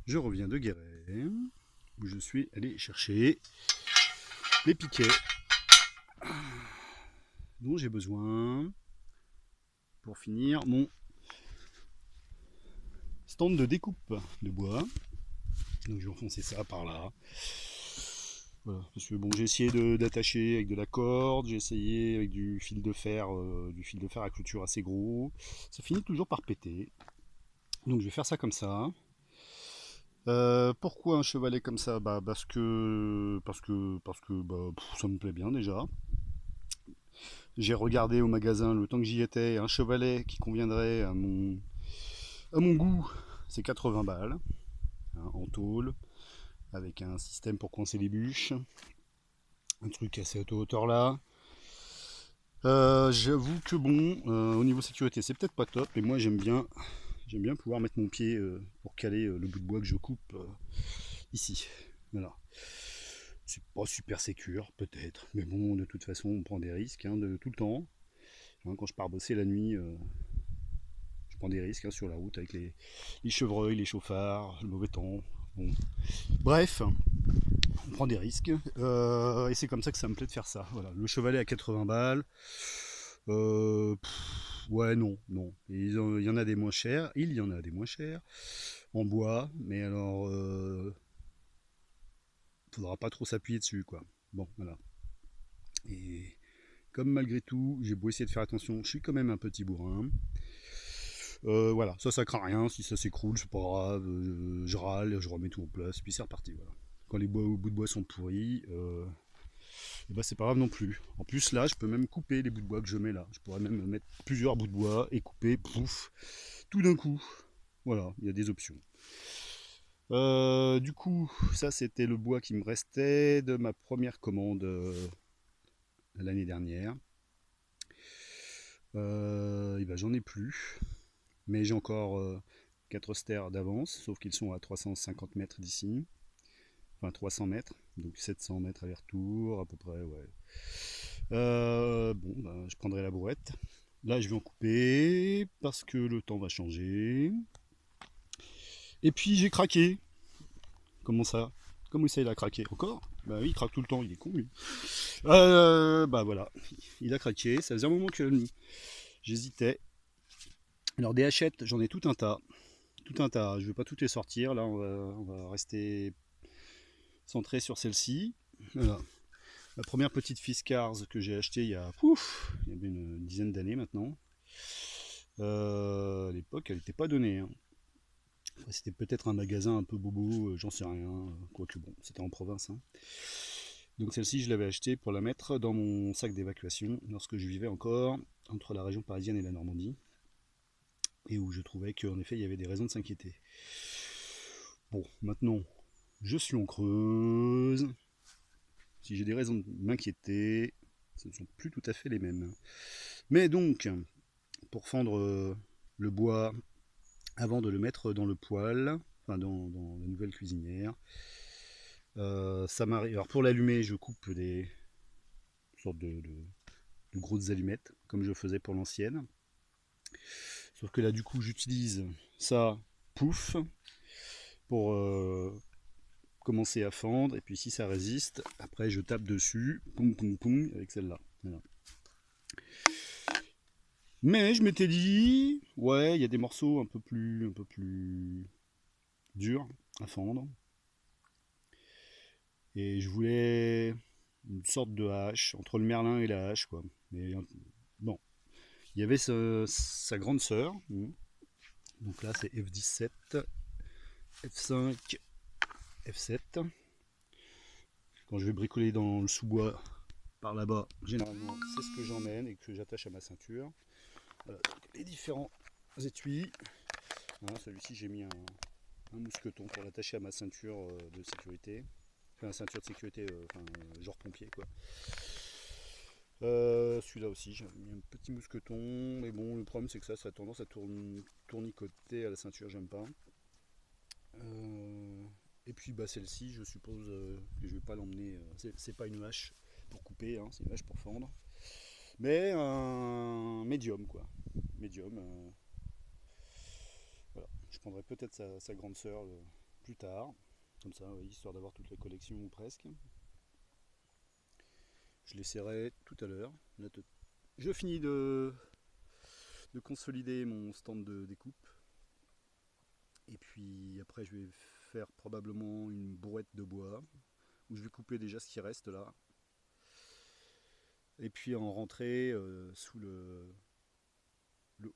Je reviens de Guéret, où je suis allé chercher les piquets dont j'ai besoin pour finir mon stand de découpe de bois. Donc je vais enfoncer ça par là. Voilà, parce que bon, j'ai essayé d'attacher avec de la corde, j'ai essayé avec du fil de fer à clôture assez gros. Ça finit toujours par péter. Donc je vais faire ça comme ça. Pourquoi un chevalet comme ça? Bah parce que ça me plaît bien déjà. J'ai regardé au magasin le temps que j'y étais, un chevalet qui conviendrait à mon goût, c'est 80 balles, hein, en tôle, avec un système pour coincer les bûches, un truc à cette hauteur là. J'avoue que bon, au niveau sécurité, c'est peut-être pas top, mais moi j'aime bien pouvoir mettre mon pied pour caler le bout de bois que je coupe ici. Voilà. C'est pas super sécure, peut-être, mais bon, de toute façon, on prend des risques hein, de tout le temps. Hein, quand je pars bosser la nuit, je prends des risques hein, sur la route avec les chevreuils, les chauffards, le mauvais temps. Bon. Bref, on prend des risques et c'est comme ça que ça me plaît de faire ça. Voilà. Le chevalet à 80 balles. Ouais, non, non. Il y en a des moins chers. Il y en a des moins chers en bois, mais alors, faudra pas trop s'appuyer dessus, quoi. Bon, voilà. Et comme malgré tout, j'ai beau essayer de faire attention, je suis quand même un petit bourrin. Voilà, ça craint rien, si ça s'écroule, c'est pas grave, je râle, je remets tout en place, puis c'est reparti, voilà. Quand les bouts de bois sont pourris, et bah c'est pas grave non plus. En plus là, je peux même couper les bouts de bois que je mets là. Je pourrais même mettre plusieurs bouts de bois et couper, pouf, tout d'un coup. Voilà, il y a des options. Du coup, ça c'était le bois qui me restait de ma première commande l'année dernière. Et ben, j'en ai plus, mais j'ai encore 4 stères d'avance, sauf qu'ils sont à 350 mètres d'ici, enfin 300 mètres, donc 700 mètres aller-retour à peu près, ouais. Bon, ben, je prendrai la brouette. Là, je vais en couper parce que le temps va changer. Et puis j'ai craqué. Comment ça? Comment ça il a craqué? Encore? Bah oui, il craque tout le temps, il est con lui. Bah voilà, il a craqué. Ça faisait un moment que j'hésitais. Alors des hachettes, j'en ai tout un tas. Tout un tas. Je ne vais pas toutes les sortir. Là, on va rester centré sur celle-ci. Voilà. La première petite Fiskars que j'ai achetée il y a, il y avait une dizaine d'années maintenant. À l'époque, elle n'était pas donnée. Hein. Enfin, c'était peut-être un magasin un peu bobo, j'en sais rien. Quoique bon, c'était en province. Hein. Donc celle-ci, je l'avais achetée pour la mettre dans mon sac d'évacuation lorsque je vivais encore entre la région parisienne et la Normandie. Et où je trouvais qu'en effet, il y avait des raisons de s'inquiéter. Bon, maintenant, je suis en Creuse. Si j'ai des raisons de m'inquiéter, ce ne sont plus tout à fait les mêmes. Mais donc, pour fendre le bois avant de le mettre dans le poêle, enfin dans la nouvelle cuisinière, ça m'arrive. Alors pour l'allumer, je coupe des sortes de grosses allumettes, comme je faisais pour l'ancienne. Sauf que là, du coup, j'utilise ça, pouf, pour commencer à fendre. Et puis si ça résiste, après je tape dessus, poum poum poum, avec celle-là. Voilà. Mais je m'étais dit, ouais, il y a des morceaux un peu plus durs à fendre. Et je voulais une sorte de hache, entre le merlin et la hache, quoi. Mais bon, il y avait sa grande sœur. Donc là, c'est F17, F5, F7. Quand je vais bricoler dans le sous-bois par là-bas, généralement, c'est ce que j'emmène et que j'attache à ma ceinture. Voilà, les différents étuis. Voilà, celui-ci, j'ai mis un mousqueton pour l'attacher à ma ceinture de sécurité. Enfin, ceinture de sécurité, genre pompier, quoi. Celui-là aussi, j'ai mis un petit mousqueton. Mais bon, le problème, c'est que ça a tendance à tournicoter à la ceinture, j'aime pas. Et puis, bah, celle-ci, je suppose que je vais pas l'emmener. C'est pas une hache pour couper, hein, c'est une hache pour fendre. Mais un médium, quoi. Médium. Voilà. Je prendrai peut-être sa grande sœur plus tard, comme ça, oui, histoire d'avoir toute la collection ou presque. Je l'essaierai tout à l'heure. Je finis de consolider mon stand de découpe. Et puis après, je vais faire probablement une brouette de bois où je vais couper déjà ce qui reste là. Et puis en rentrée sous le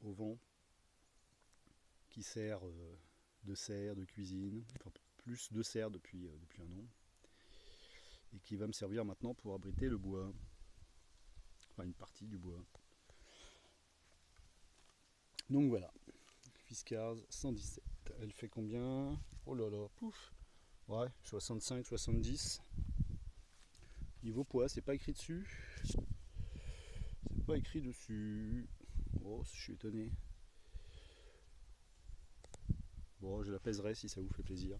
auvent qui sert de serre de cuisine, enfin plus de serre depuis un an, et qui va me servir maintenant pour abriter le bois, enfin une partie du bois. Donc voilà, Fiskars 117. Elle fait combien? Oh là là, pouf. Ouais, 65, 70. Niveau poids, c'est pas écrit dessus. C'est pas écrit dessus. Oh, je suis étonné. Bon, je la pèserai si ça vous fait plaisir.